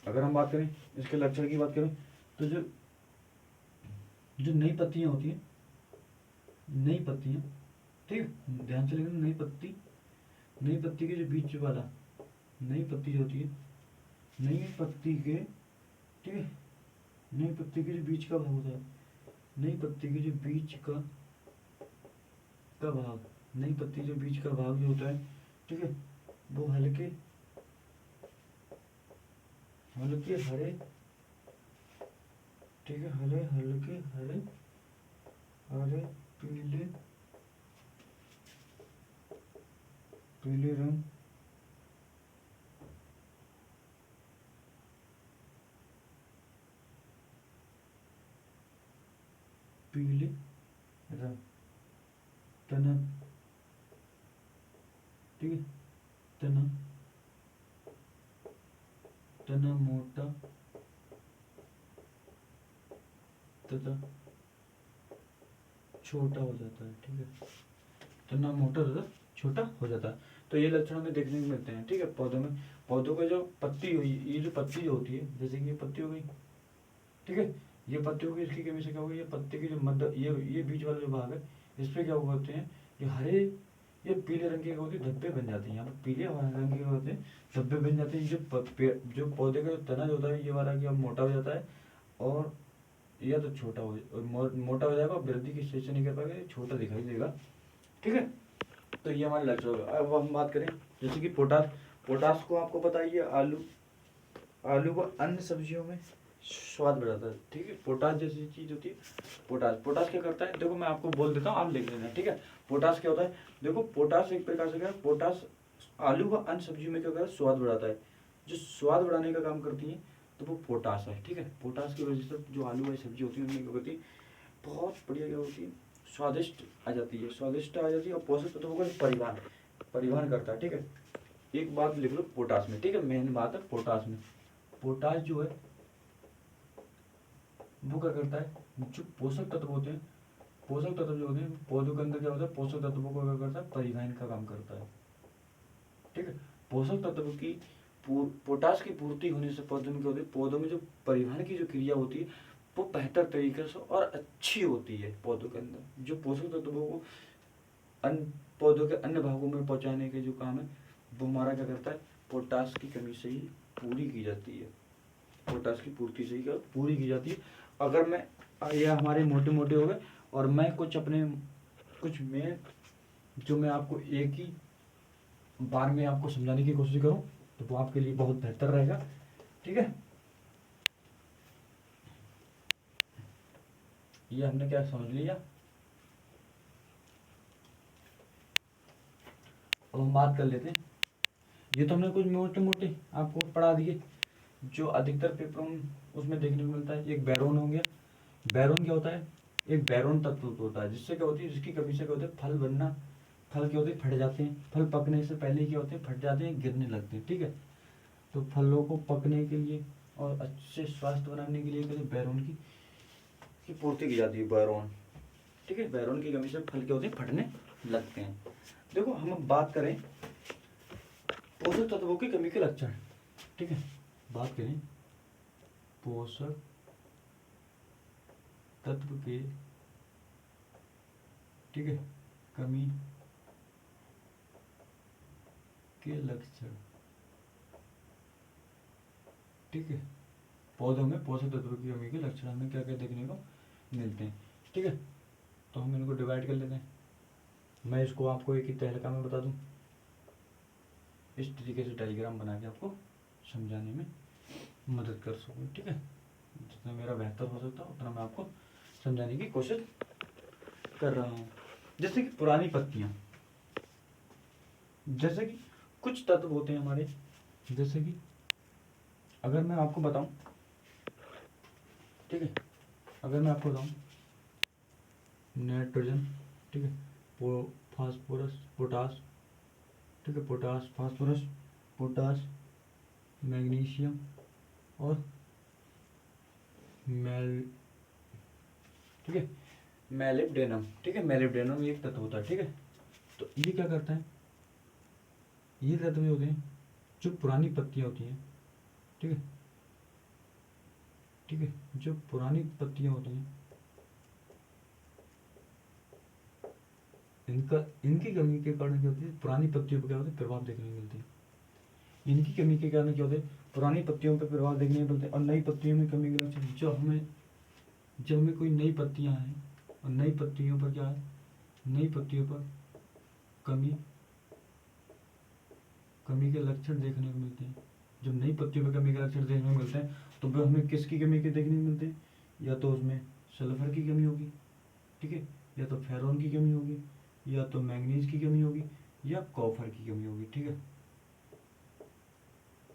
अगर हम बात करें इसके लक्षण की बात करें तो जो जो नई पत्तियां होती हैं, नई पत्तियां, ठीक है, ध्यान से लिखना, नई पत्ती के जो बीच वाला, नई पत्ती जो होती है, नई पत्ती के, ठीक है, नई पत्ती के जो बीच का भाग होता है, नई पत्ती के जो बीच का भाग, नई पत्ती जो बीच का भाग जो होता है, ठीक है, वो हल्के हल्के हरे, ठीक है, हल्के हरे हरे पीले पीले रंग पीले रंग तना, ठीक है, तना तना मोटा तथा छोटा हो जाता है, ठीक है, तना मोटा तथा छोटा हो जाता है। तो ये लक्षण हमें देखने को मिलते हैं, ठीक है, पौधों में। पौधों का जो पत्ती हुई, ये जो पत्ती जो होती है, जैसे कि ये पत्ती हो गई, ठीक है, ये पत्ती हो गई, इसकी कमी से क्या होगी, ये पत्ते की जो मध्य, ये बीच वाला जो भाग है, इस पे क्या होते हैं, ये हरे, ये पीले रंग के होते हैं, धब्बे बन जाते हैं। यहाँ पर पीले और हरे रंग के होते हैं, धब्बे बन जाते हैं। जो पौधे का जो तना जो होता है, ये वाला क्या मोटा हो जाता है, और या तो छोटा हो, मोटा हो जाएगा, वृद्धि की स्टेज से नहीं कर पाएगा, ये छोटा दिखाई देगा, ठीक है। तो ये हमारा लक्ष्य होगा। अब हम बात करें जैसे कि पोटास। पोटास को आपको पता ही है, आलू व अन्य सब्जियों में स्वाद बढ़ाता है, ठीक है। पोटास जैसी चीज होती है, पोटास क्या करता है, देखो मैं आपको बोल देता हूँ, आप लिख लेना, ठीक है। पोटास क्या होता है, देखो पोटास एक प्रकार से क्या है, पोटास आलू व अन्य सब्जियों में क्या करता है, स्वाद बढ़ाता है। जो स्वाद बढ़ाने का काम करती है, तो वो पोटास है, ठीक है। पोटास की वजह से जो आलू वाली सब्जी होती है, उनमें क्या होती है, बहुत बढ़िया क्या होती है, स्वादिष्ट आ जाती है, और पोषक तत्वों का परिवहन करता है, ठीक है। एक बात लिख लो पोटास में, ठीक है, मेन बात है पोटास में। पोटास जो है वो क्या करता है, जो पोषक तत्व होते हैं, पोषक तत्व जो होते हैं पौधों के अंदर क्या होता है, पोषक तत्वों को क्या करता है, परिवहन का काम करता है, ठीक है। पोषक तत्व की पोटास की पूर्ति होने से पौधों में क्या होती है, पौधों में जो परिवहन की जो क्रिया होती है, वो बेहतर तरीके से और अच्छी होती है। पौधों के अंदर जो पोषक तत्वों को अन्य पौधों के अन्य भागों में पहुंचाने के जो काम है, वो हमारा क्या करता है, पोटास की कमी से ही पूरी की जाती है, पोटास की पूर्ति से ही क्या पूरी की जाती है। अगर मैं, ये हमारे मोटे मोटे हो गए, और मैं कुछ में जो मैं आपको एक ही बार में आपको समझाने की कोशिश करूं, तो वो आपके लिए बहुत बेहतर रहेगा, ठीक है। ये हमने क्या समझ लिया। अब हम बात कर लेते हैं, ये तो हमने कुछ मोटे मोटे आपको पढ़ा दिए, जो अधिकतर पेपरों में उसमें देखने को मिलता है। एक बैरोन हो गया। बैरोन क्या होता है, एक बैरोन तत्व होता है, जिससे क्या होती है, जिसकी कमी से क्या होता है, फल क्या होते हैं, फट जाते हैं। फल पकने से पहले क्या होते हैं, फट जाते हैं, गिरने लगते हैं, ठीक है। तो फलों को पकने के लिए और अच्छे स्वास्थ्य बनाने के लिए क्या बैरोन की पूर्ति की जाती है, बैरोन, ठीक है। बैरोन की कमी से फल क्या होते हैं, फटने लगते हैं। देखो हम बात करें पोषक तत्वों की कमी के लक्षण, ठीक है। बात करें पोषक तत्व के, ठीक है, कमी के लक्षण, ठीक है। पौधों में पोषक तत्वों की कमी के लक्षण हमें क्या क्या देखने को मिलते हैं, ठीक है। तो हम इनको डिवाइड कर लेते हैं। मैं इसको आपको एक ही तहलका में बता दूं, इस तरीके से डायग्राम बना के आपको समझाने में मदद कर सकूँ, ठीक है। जितना मेरा बेहतर हो सकता है उतना मैं आपको समझाने की कोशिश कर रहा हूँ। जैसे कि पुरानी पत्तियाँ, जैसे कि कुछ तत्व होते हैं हमारे, जैसे कि अगर मैं आपको बताऊं, ठीक है, अगर मैं आपको बताऊं नाइट्रोजन, ठीक है, फास्फोरस, पोटास, ठीक है, पोटास, फास्फोरस, पोटास, मैग्नीशियम और ठीक है, मेलिब्डेनम, ठीक है। मेलिब्डेनम एक तत्व होता है, ठीक है। तो ये क्या करता है, ये तत्व होते हैं जो पुरानी पत्तियां होती हैं, ठीक है, ठीक है, जो पुरानी पत्तियां होती हैं, इनकी कमी के कारण क्या होती है, पुरानी पत्तियों पर क्या होता है, प्रभाव देखने को मिलते हैं। इनकी कमी के कारण क्या होता है, पुरानी पत्तियों पर प्रभाव देखने को मिलते हैं। और नई पत्तियों में कमी के लक्षण, जब हमें कोई नई पत्तियां हैं, और नई पत्तियों पर क्या है, नई पत्तियों पर कमी कमी के लक्षण देखने को मिलते हैं। जब नई पत्तियों में कमी के लक्षण देखने को मिलते हैं तो वो हमें किसकी कमी के देखने को मिलते हैं? या तो उसमें सल्फर की कमी होगी, ठीक है, या तो फेरोन की कमी होगी, या तो मैंगनीज की कमी होगी, या कॉपर की कमी होगी, ठीक है।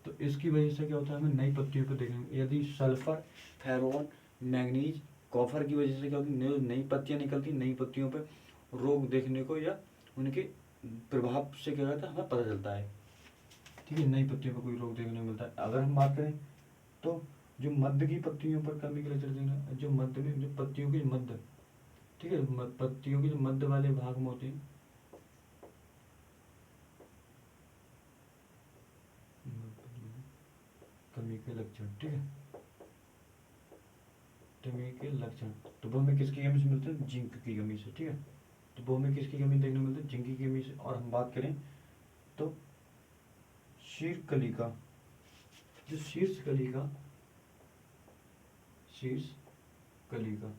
तो इसकी वजह से क्या होता है, हमें नई पत्तियों पर देखने, यदि सल्फर, फेरोन, मैंगनीज, कॉपर की वजह से क्या होती है, नई पत्तियां निकलती, नई पत्तियों पर रोग देखने को या उनके प्रभाव से क्या होता है हमें पता चलता है, ठीक है। नई पत्तियों पर कोई रोग देखने को मिलता है। अगर हम बात करें तो जो मध्य की पत्तियों पर कमी के लक्षण देखना, जो मध्य में जो पत्तियों की मध्य, ठीक है, पत्तियों के जो मध्य वाले भाग में होते हैं, कमी के लक्षण, ठीक है, कमी के लक्षण, तो वो हमें किसकी कमी से मिलते हैं? जिंक की कमी से, ठीक है। तो वो हमें किसकी कमी देखने को मिलती है? जिंक की कमी से। और हम बात करें तो शीर्षकलिका, जो शीर्षकलिका, शीर्षकलिका,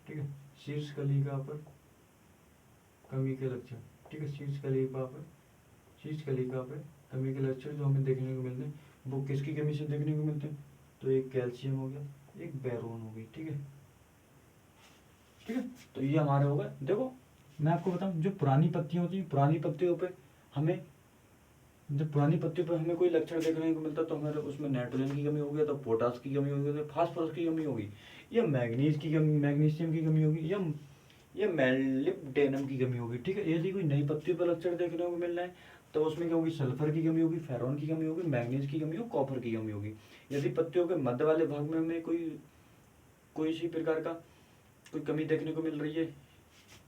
ठीक है, शीर्षकलिका पर कमी के लक्षण, ठीक है, शीर्षकलिका पर कमी के लक्षण जो हमें देखने को मिलते हैं वो किसकी कमी से देखने को मिलते हैं? तो एक कैल्शियम हो गया, एक बोरोन हो गई, ठीक है, ठीक है। तो ये हमारे हो गए। देखो मैं आपको बताऊं, जो पुरानी पत्तियां होती हैं, पुरानी पत्तियों पे हमें, जब पुरानी पत्तियों पर हमें कोई लक्षण देखने को मिलता है तो हमें उसमें नाइट्रोजन की कमी होगी, तो पोटास की कमी होगी, तो फास्फोरस की कमी होगी, या मैग्नीज की कमी, मैग्नीशियम की कमी होगी, या मेलिब्डेनम की कमी होगी, ठीक है। यदि कोई नई पत्ती पर लक्षण देखने को मिल रहा है तो उसमें क्या होगी? सल्फर की कमी होगी, फेरॉन की कमी होगी, मैग्नीज की कमी होगी, कॉपर की कमी होगी। यदि पत्तियों के मध्य वाले भाग में हमें कोई कोई सी प्रकार का कोई कमी देखने को मिल रही है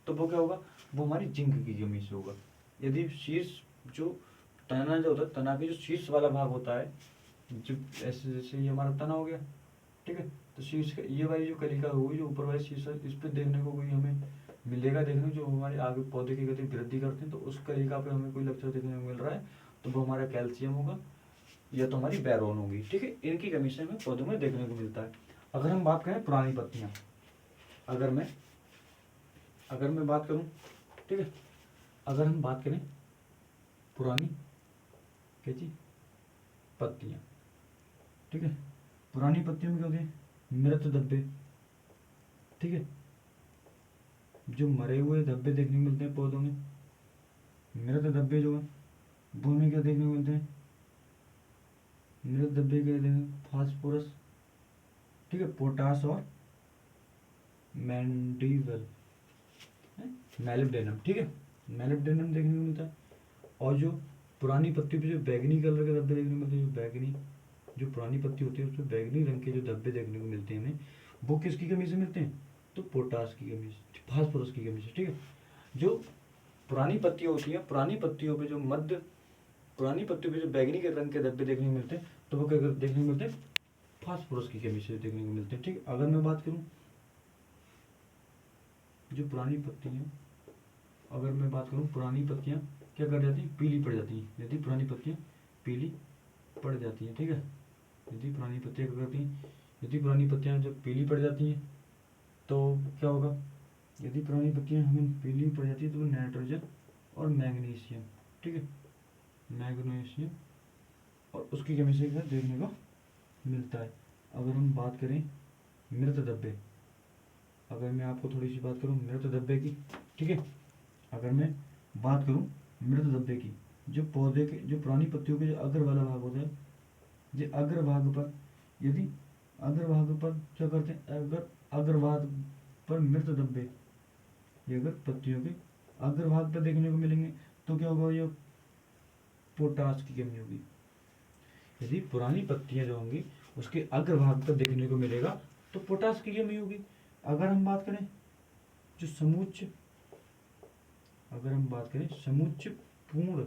तो वो क्या होगा? वो हमारी जिंक की कमी से होगा। यदि शीर्ष जो तना जो होता है, तना के जो शीर्ष वाला भाग होता है, जो ऐसे जैसे ये हमारा तना हो गया, ठीक है, तो शीर्ष ये वाली जो कलिका होगी, जो ऊपर वाली शीर्ष, इस पे देखने को कोई हमें मिलेगा देखने को, जो हमारे आगे पौधे की गति वृद्धि करते हैं, तो उस कलिका पे हमें कोई लक्षण देखने को मिल रहा है तो वो हमारा कैल्शियम होगा या तो हमारी बोरोन होगी, ठीक है। इनकी कमी से हमें पौधों में देखने को मिलता है। अगर हम बात करें पुरानी पत्तियां, अगर मैं बात करूं, ठीक है, अगर हम बात करें पुरानी क्या चीज पत्तियां, ठीक है, पुरानी पत्तियों में क्या होते हैं? मृत धब्बे, ठीक है, जो मरे हुए धब्बे देखने को मिलते हैं पौधों में, मृत धब्बे जो है वो हमें क्या देखने को मिलते हैं? मृत धब्बे क्या देंगे? फास्फोरस, ठीक है, पोटास और मैंडीवल, मेलिब्डेनम, ठीक है, मेलिब्डेनम देखने को मिलता है। और जो पुरानी पत्ती पे जो बैगनी कलर के धब्बे देखने को मिलते हैं, जो बैगनी, जो पुरानी पत्ती होती है उसमें बैगनी रंग के जो धब्बे देखने को मिलते हैं हमें, वो किसकी कमी से मिलते हैं? तो पोटास की कमी से, फास्फोरस की कमी से, ठीक है। जो पुरानी पत्तियां होती हैं, पुरानी पत्तियों पे जो मध्य, पुरानी पत्तियों पे जो बैगनी के रंग के धब्बे देखने को मिलते हैं तो वो क्या देखने को मिलते हैं? फास्फोरस की कमी से देखने को मिलते हैं, ठीक है। अगर मैं बात करूं जो पुरानी पत्तियां, अगर मैं बात करूं पुरानी पत्तियां क्या कर जाती हैं? पीली पड़ जाती हैं। यदि पुरानी पत्तियां पीली पड़ जाती हैं, ठीक है, यदि पुरानी पत्तियां क्या करती हैं? यदि पुरानी पत्तियां जब पीली पड़ जाती हैं तो क्या होगा? यदि पुरानी पत्तियां हमें पीली पड़ जाती है तो नाइट्रोजन और मैग्नीशियम, ठीक है, मैग्नीशियम और उसकी कमी से क्या देखने को मिलता है। अगर हम बात करें मृत धब्बे, अगर मैं आपको थोड़ी सी बात करूं मृत धब्बे की, ठीक है, अगर मैं बात करूं मृत धब्बे की, जो पौधे के, जो पुरानी पत्तियों के जो अग्र वाला भाग होता है, जो अग्रभाग पर, यदि अग्रभाग पर क्या करते हैं? अगर अग्रभाग पर मृत धब्बे, ये अगर पत्तियों के अग्रभाग पर देखने को मिलेंगे तो क्या होगा? ये पोटास की कमी होगी। यदि पुरानी पत्तियां जो होंगी उसके अग्रभाग पर देखने को मिलेगा तो पोटास की कमी होगी। अगर हम बात करें जो समुच्च, अगर हम बात करें समुच्च पूर्ण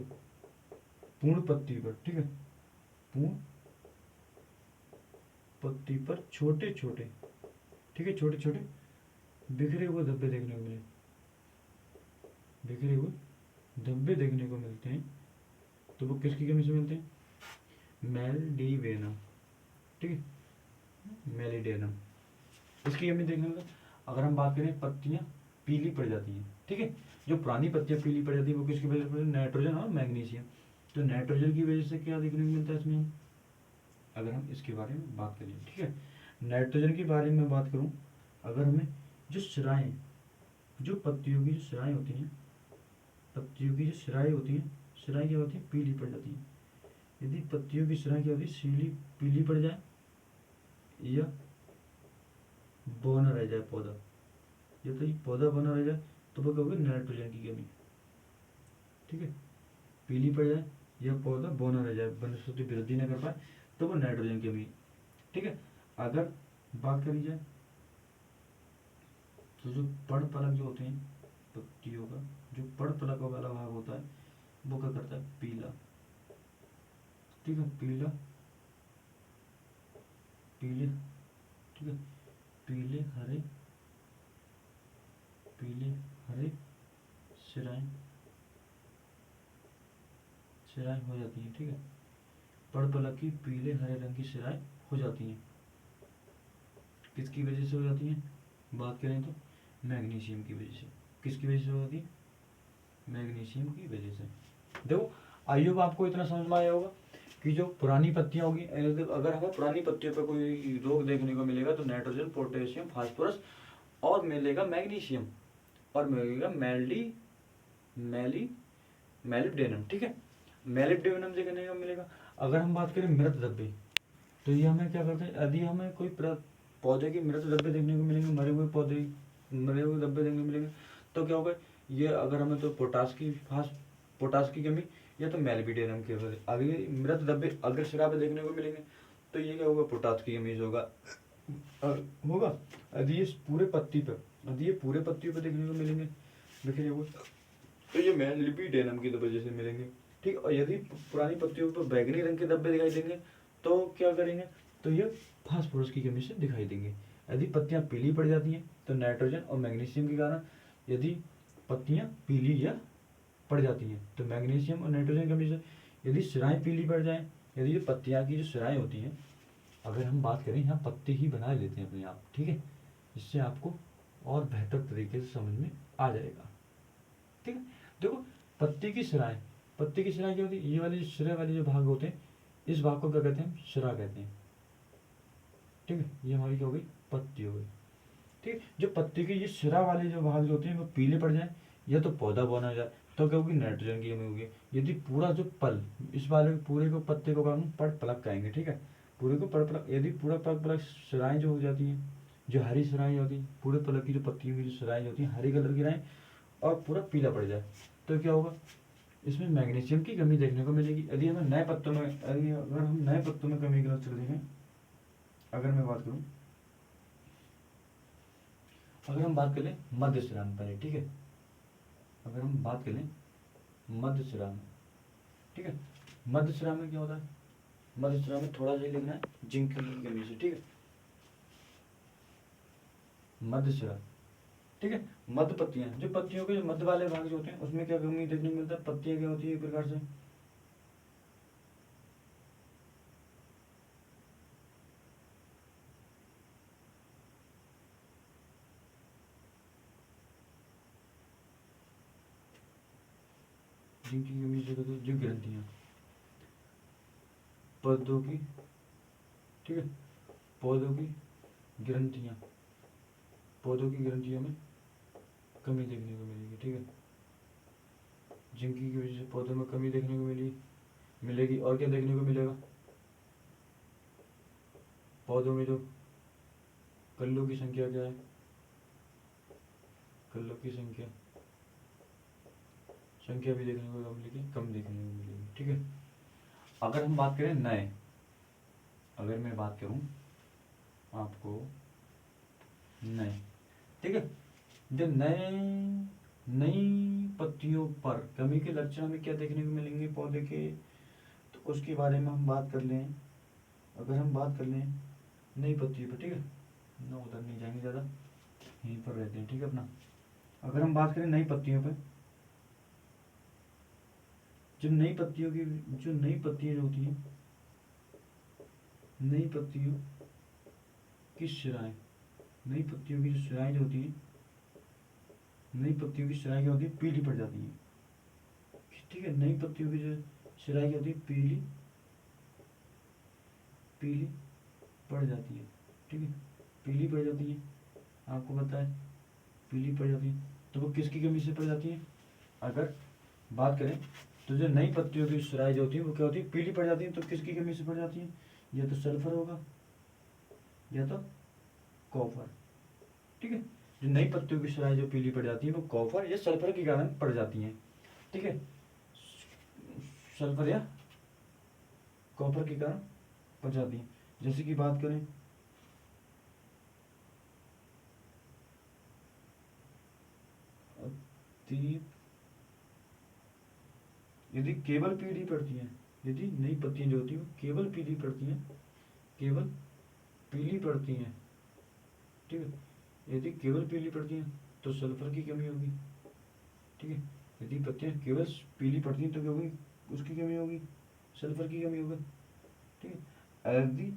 पूर्ण पत्ती पर, ठीक है, पूर्ण पत्ती पर छोटे छोटे, ठीक है, छोटे छोटे बिखरे हुए धब्बे देखने को मिले, बिखरे हुए धब्बे देखने को मिलते हैं तो वो किसकी कमी से मिलते हैं? मेलिडेनम, ठीक है, मेलिडेनम, इसकी कमी देखने को। अगर हम बात करें पत्तियां पीली पड़ जाती हैं, ठीक है। जो पुरानी पत्तियां पीली पड़ जाती है वो किसकी वजह से? नाइट्रोजन और मैग्नीशियम। तो नाइट्रोजन की वजह से क्या देखने को मिलता है इसमें, अगर हम इसके बारे में बात करें, ठीक है, नाइट्रोजन के बारे में बात करूं, अगर हमें जो शिराएं, जो पत्तियों की जो शिराएं होती हैं, पत्तियों की जो शिराएं होती हैं, शिराएं क्या होती है? पीली पड़ जाती हैं। यदि पत्तियों की शिराएं क्या होती है? सीली पीली पड़ जाए या बौना रह जाए पौधा, या तो ये पौधा बना रह जाए तो वो क्या होगी? नाइट्रोजन की कमी, ठीक है। पीली पड़ जाए या पौधा बौना रह जाए, वनस्पति वृद्धि न कर पाए, तो वो नाइट्रोजन की कमी, ठीक है। अगर बात करी जाए तो जो पड़ पलक जो होते हैं पत्तियों का, जो पड़ पलक वाला भाग होता है वो क्या करता है? पीला, ठीक है, पीला, पीले, ठीक है, पीले हरे, पीले हरे शिराएं, शिराएं हो जाती हैं, ठीक है। पड़ पलक की पीले हरे रंग की शिराएं हो जाती हैं, किसकी वजह से हो जाती हैं? बात करें तो मैग्नीशियम की वजह से। किसकी वजह से हो जाती है? मैग्नीशियम की वजह से। देखो, आई होप आपको इतना समझ में आया होगा कि जो पुरानी पत्तियां होगी, अगर हमें पुरानी पत्तियों पर कोई रोग देखने को मिलेगा तो नाइट्रोजन, पोटेशियम, फास्फोरस और मिलेगा मैग्नीशियम और मिलेगा मैलिब्डेनम, ठीक है। मैलिब्डेनम देखने को मिलेगा। अगर हम बात करें मृत धब्बे, तो ये हमें क्या करते हैं? यदि हमें कोई पौधे की मृत धब्बे देखने को मिलेंगे, मरे हुए पौधे, मरे हुए धब्बे देखने को मिलेंगे, तो क्या होगा? ये अगर हमें तो पोटास की कमी या तो मेलिब्डेनम की वजह, अगर ये मृत धब्बे अगर सिरा पे देखने को मिलेंगे तो ये क्या होगा? पोटास की कमी होगा होगा। यदि ये पूरे पत्ती पे, यदि ये पूरे पत्ती पे देखने को मिलेंगे, देखिए वो, तो ये मेलिब्डेनम की वजह से मिलेंगे, ठीक। और यदि पुरानी पत्तियों पर बैगनी रंग के धब्बे दिखाई देंगे तो क्या करेंगे? तो ये फास्फोरस की कमी से दिखाई देंगे। यदि पत्तियां पीली पड़ जाती हैं तो नाइट्रोजन और मैग्नीशियम के कारण, यदि पत्तियां पीली या पड़ जाती हैं तो मैग्नीशियम और नाइट्रोजन की कमी से, यदि सिराएं पीली पड़ जाएं, यदि ये पत्तियां की जो सिराएं होती हैं, अगर हम बात करें, यहाँ पत्ते ही बना लेते हैं अपने आप, ठीक है, इससे आपको और बेहतर तरीके से समझ में आ जाएगा, ठीक है। देखो, पत्ती की सिराएं, पत्ती की सिराएं क्या होती है? ये वाली जो सिरे वाले जो भाग होते हैं, इस भाग को क्या कहते हैं? सिरा कहते हैं, ठीक है। ये हमारी क्या हो गई? पत्ती हो गई, ठीक। जो पत्ती के ये सिरा वाले जो भाग जो होते हैं वो पीले पड़ जाए या तो पौधा बना जाए तो क्या होगी? नाइट्रोजन की कमी होगी। यदि पूरा जो पल, इस वाले पूरे को पत्ते को हम पड़ पलक कहेंगे, ठीक है, पूरे को पड़ पलक, यदि पूरा पड़ पलक सिराएं जो हो जाती हैं, जो हरी सिराएं होती हैं, पूरे पलक की जो पत्तियों की जो सिराएं होती हैं हरी कलर की रहें और पूरा पीला पड़ जाए, तो क्या होगा? इसमें मैग्नीशियम की कमी देखने को मिलेगी। यदि हमें नए पत्तों में, यदि अगर हम नए पत्तों में कमी के लक्षण देखें, अगर मैं बात करूं, अगर हम बात करें मध्य शिरा में पहले, ठीक है, अगर हम बात करें मध्य शिरा में, ठीक है, मध्य शिरा में क्या होता है? मध्य शिरा में थोड़ा सा ही लिखना है, जिंक की कमी से, ठीक है, मध्य शिरा, ठीक है। मध्य पत्तियां, जो पत्तियों के जो मध्य वाले भाग जो होते हैं उसमें क्या कमी देखने को मिलता है? पत्तियां क्या होती है एक प्रकार से, जिंक की कमी से कहते हैं जो ग्रंथियां, पौधों की, ठीक है, पौधों की ग्रंथियां, पौधों की ग्रंथियों में कमी देखने को मिलेगी, ठीक है। जिंक की वजह से पौधों में कमी देखने को मिलेगी। और क्या देखने को मिलेगा? पौधों में जो कल्लों की संख्या क्या है? कल्लों की संख्या भी देखने को मिलेगी, कम देखने को मिलेगी, ठीक है। अगर हम बात करें नए, अगर मैं बात करूं आपको नए, ठीक है, जो नई पत्तियों पर कमी के लक्षण हमें क्या देखने को मिलेंगे पौधे के, तो उसके बारे में हम बात कर लें। अगर हम बात कर लें नई पत्तियों पर, ठीक है, ना उधर नहीं जाएंगे ज़्यादा, यहीं पर रहते हैं, ठीक है अपना। अगर हम बात करें नई पत्तियों पर, जो नई पत्तियों की, जो नई पत्तियां जो होती हैं, नई पत्तियों की शिराएं, नई पत्तियों की जो शिराएं जो होती हैं, नई पत्तियों की सिराएं क्या होती है, पीली पड़ जाती हैं। ठीक है, नई पत्तियों की जो सिराएं क्या होती है, पीली पीली पड़ जाती है। ठीक है, पीली पड़ जाती है, आपको पता है पीली पड़ जाती है। तो वो किसकी कमी से पड़ जाती है? अगर बात करें तो जो नई पत्तियों की सिराएं जो होती है वो क्या होती है, पीली पड़ जाती है। तो किसकी कमी से पड़ जाती है? या तो सल्फर होगा या तो कॉपर। ठीक है, जो नई पत्तियों की सिराएं जो पीली पड़ जाती है वो कॉपर या सल्फर के कारण पड़ जाती हैं। ठीक है, सल्फर या कॉपर के कारण पड़ जाती हैं। जैसे कि बात करें अति यदि केवल पीली पड़ती हैं, यदि नई पत्तियां जो होती हैं वो केवल पीली पड़ती हैं, केवल पीली पड़ती हैं। ठीक है, यदि केवल पीली पड़ती हैं तो सल्फर की कमी होगी। ठीक है, यदि पत्तियां केवल पीली पड़ती हैं तो क्या होगी, उसकी कमी होगी, सल्फर की कमी होगी। ठीक है, यदि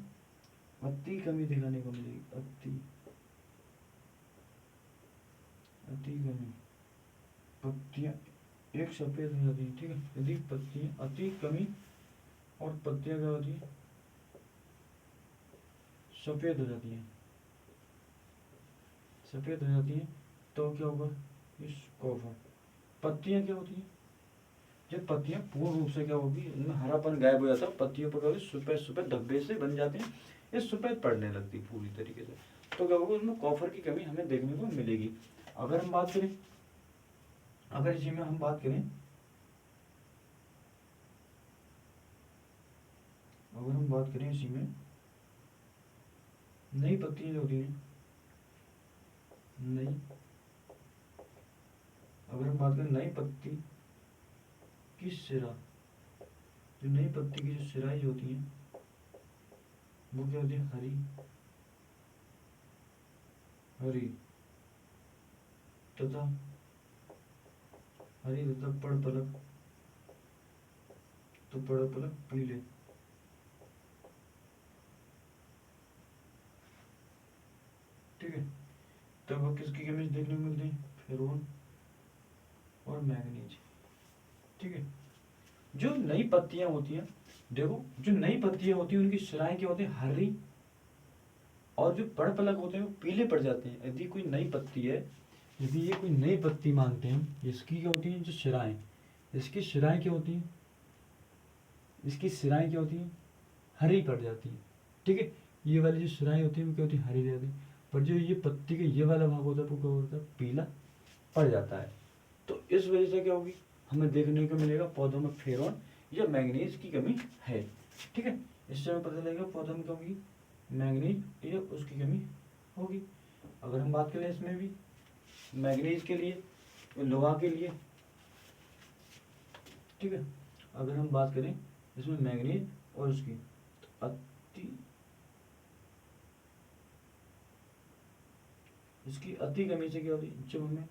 अति कमी दिखाने को मिलेगी, अति अति कमी, पत्तियां एक सफेद हो जाती है। ठीक है, यदि पत्तियां अति कमी और पत्तियां क्या होती है, सफेद हो जाती हैं, सफेद हो जाती हैं, तो क्या होगा, इस कॉपर। पत्तियां क्या होती हैं, जब पत्तियां पूर्ण रूप से क्या होगी, उनमें हरापन गायब हो जाता है, पत्तियों पर क्या होगी, सफेद सफेद धब्बे से बन जाते हैं, ये सफेद पड़ने लगती पूरी तरीके से। तो क्या होगा, उसमें कॉपर की कमी हमें देखने को मिलेगी। अगर हम बात करें, अगर इसी में हम बात करें, अगर हम बात करें इसी में नई पत्तियां जो होती हैं, नई, अगर हम बात करें नई पत्ती की सिरा, जो नई पत्ती की जो सिराएं जो होती हैं वो क्या होती है, हरी हरी तथा हरी तथा पड़ पलक, तो पड़ पलक पीले। ठीक है, तब वो किसकी कमी देखने को मिलती है, फेरोन और मैग्नीज। ठीक है, जो नई पत्तियां होती हैं, देखो जो नई पत्तियां होती हैं उनकी सिराएं क्या होती है, हरी, और जो पड़ पलक होते हैं वो पीले पड़ जाते हैं। यदि कोई नई पत्ती है, यदि ये कोई नई पत्ती मानते हैं हम, इसकी क्या होती है, जो सिराएं, इसकी सिराएं क्या होती हैं, इसकी सिराएं क्या होती हैं, हरी पड़ जाती हैं। ठीक है, ये वाली जो सिराएं होती हैं वो क्या होती है, हरी रहती है। पर जो ये पत्ती का ये वाला भाग होता है वो क्या होता है, पीला पड़ जाता है। तो इस वजह से क्या होगी, हमें देखने को मिलेगा पौधों में फेरोन या मैग्नीज की कमी है। ठीक है, इससे हमें पता लगेगा पौधों में क्या होगी, मैग्नीज या उसकी कमी होगी। अगर हम बात करें इसमें भी मैग्नीज के लिए, लोहा के लिए, ठीक है, अगर हम बात करें इसमें मैग्नीज और उसकी, तो अति, इसकी अति कमी से क्या होगी, जब हमें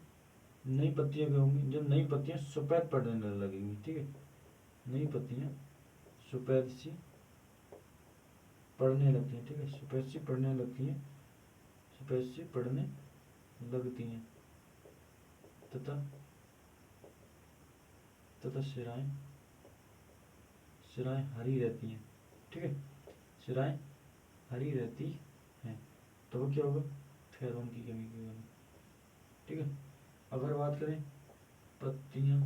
नई पत्तियां क्या होंगी, जब नई पत्तियां सफेद पड़ने लगेंगी। ठीक है, नई पत्तियां सफेद सी पड़ने लगती हैं। ठीक है, सफेद सी पड़ने लगती हैं, सफेद सी पड़ने लगती हैं, तथा तथा सिराएं, सिराएं हरी रहती हैं। ठीक है, सिराएं हरी रहती हैं, तो वो क्या होगा, फेरोन की कमी की वजह। ठीक है, अगर बात करें पत्तियां,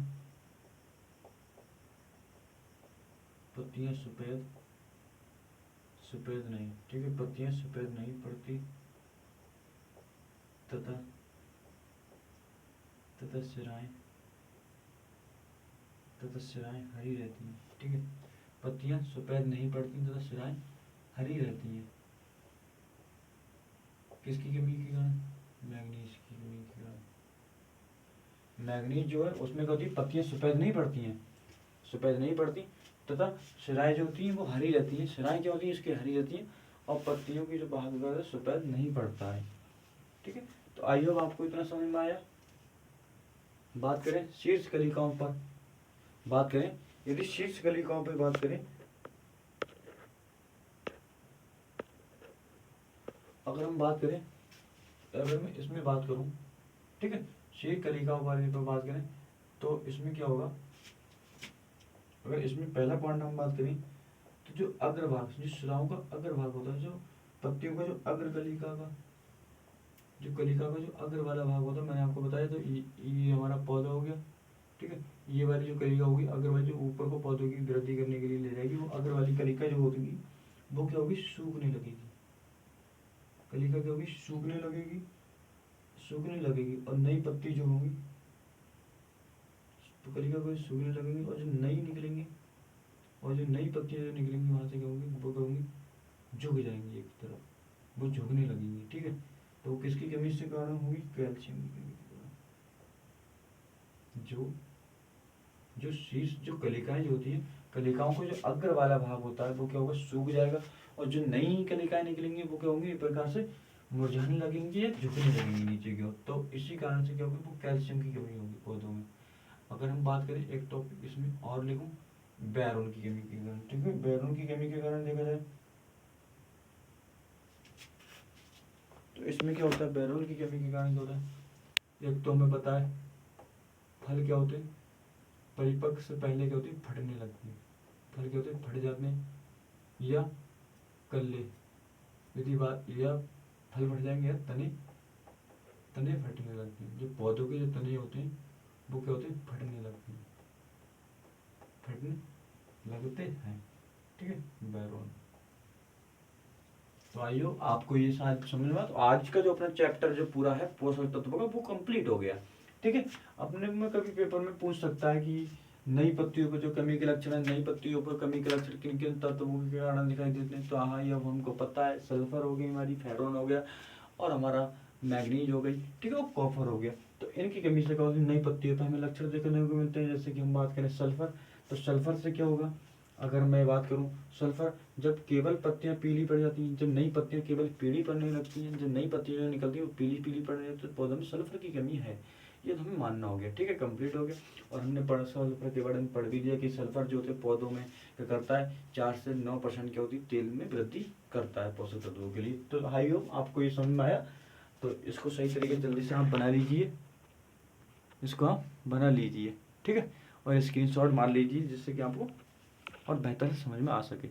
पत्तियां सफेद सफेद नहीं, ठीक है, पत्तियां सफेद नहीं पड़ती, तथा तथा सिराएं, तथा सिराएं हरी रहती हैं। ठीक है, पत्तियां सफेद नहीं पड़ती तथा सिराएं हरी रहती हैं, किसकी कमी के कारण, मैग्नीज की कमी के कारण। मैग्नीज जो है उसमें क्या होती है, पत्तियां सफेद नहीं पड़ती हैं, सफेद नहीं पड़ती, तथा सिराएं जो होती हैं वो हरी रहती हैं। सिराएं क्या होती हैं, इसकी हरी रहती हैं, और पत्तियों की जो भाग है सफेद नहीं पड़ता है। ठीक है, तो आई होप आपको इतना समझ में आया। बात करें शीर्ष कलिकाओं पर, बात करें, यदि शीर्ष कलिकाओं पर बात करें, अगर हम बात करें, अगर मैं इसमें बात करूं, ठीक है, शेर कलिकाओं के बारे में बात करें तो इसमें क्या होगा, अगर इसमें पहला पॉइंट हम बात करें तो जो अग्रभाग, जो शिराओं का अग्रभाग होता है, जो पत्तियों का जो अग्र कलिका का, जो कलिका का जो अग्र वाला भाग होता है, मैंने आपको बताया, तो ये हमारा पौधा हो गया, ठीक है। ये वाली जो कलिका होगी अग्र वाली, जो ऊपर को पौधों की वृद्धि करने के लिए ले जाएगी, वो अग्र वाली कलिका जो होगी वो क्या होगी, सूखने लगेगी। कलिका क्या होगी, सूखने लगेगी, सूखने लगेगी, और नई पत्ती जो होगी, तो कलिका को सूखने लगेंगी, और जो नई निकलेंगी, और जो नई पत्तियां जो निकलेंगी वहां से क्या होंगी, वो क्या होंगी, झुक जाएंगी एक तरफ, वो झुकने लगेंगी, ठीक है। तो वो किसकी कमी से कारण होगी, कैल्शियम की कमी के कारण। जो जो शीर्ष जो कलिकाएं जो होती हैं, कलिकाओं को जो अग्र वाला भाग होता है वो क्या होगा, सूख जाएगा, और जो नई कलिकाएं निकलेंगी वो क्या होंगी, एक प्रकार से मुरझाने लगेंगी या झुकने लगेंगी नीचे की ओर। तो इसी कारण से क्या होगी, वो कैल्शियम की कमी होगी पौधों में। अगर हम बात करें एक टॉपिक इसमें और लिखूं, बैरोन की कमी के कारण, ठीक है। बैरोन की कमी के कारण देखा जाए तो इसमें क्या होता है, बैरोन की कमी के कारण क्या होता है, एक तो हमें पता है फल क्या होते हैं, परिपक्व से पहले क्या होती है, फटने लगती है। फल क्या होते हैं, फट जाते हैं, या कल्ले, यदि बात, या फल फट जाएंगे, या तने तने फटने लगते हैं। जो पौधों के जो तने होते हैं वो क्या होते हैं, फटने लगते हैं, फटने लगते हैं, ठीक है, बैरोन। तो आइयो आपको ये शायद समझ में आया। तो आज का जो अपना चैप्टर जो पूरा है पोषक तत्वों का, वो कंप्लीट हो गया, ठीक है। अपने में कभी पेपर में पूछ सकता है कि नई पत्तियों पर जो कमी के लक्षण है, नई पत्तियों पर कमी के लक्षण किन किन तत्वों के कारण दिखाई देते हैं। तो हाँ, ये अब हमको पता है, सल्फर हो गई हमारी, फेरोन हो गया, और हमारा मैग्नीज हो गई, ठीक है, और कॉपर हो गया। तो इनकी कमी से क्या होती है, नई पत्तियों पर हमें लक्षण देखने को मिलते हैं। जैसे कि हम बात करें सल्फर, तो सल्फर से क्या होगा, अगर मैं बात करूं, सल्फर जब केवल पत्तियां पीली पड़ जाती हैं, जब नई पत्तियां केवल पीली पड़ने लगती हैं, जब नई पत्तियां जो निकलती हैं वो पीली पीली पड़ने लगती है, तो पौधों में सल्फर की कमी है, ये तो हमें मानना हो गया, ठीक है, कंप्लीट हो गया। और हमने सल्फर के बारे में पढ़ भी लिया कि सल्फर जो होते हैं पौधों में क्या करता है, 4 से 9% क्या होती है, तेल में वृद्धि करता है पोषक तत्वों के लिए। तो आई होप आपको ये समझ में आया। तो इसको सही तरीके से जल्दी से आप बना लीजिए, इसको आप बना लीजिए, ठीक है, और स्क्रीनशॉट मार लीजिए, जिससे कि आपको और बेहतर समझ में आ सके।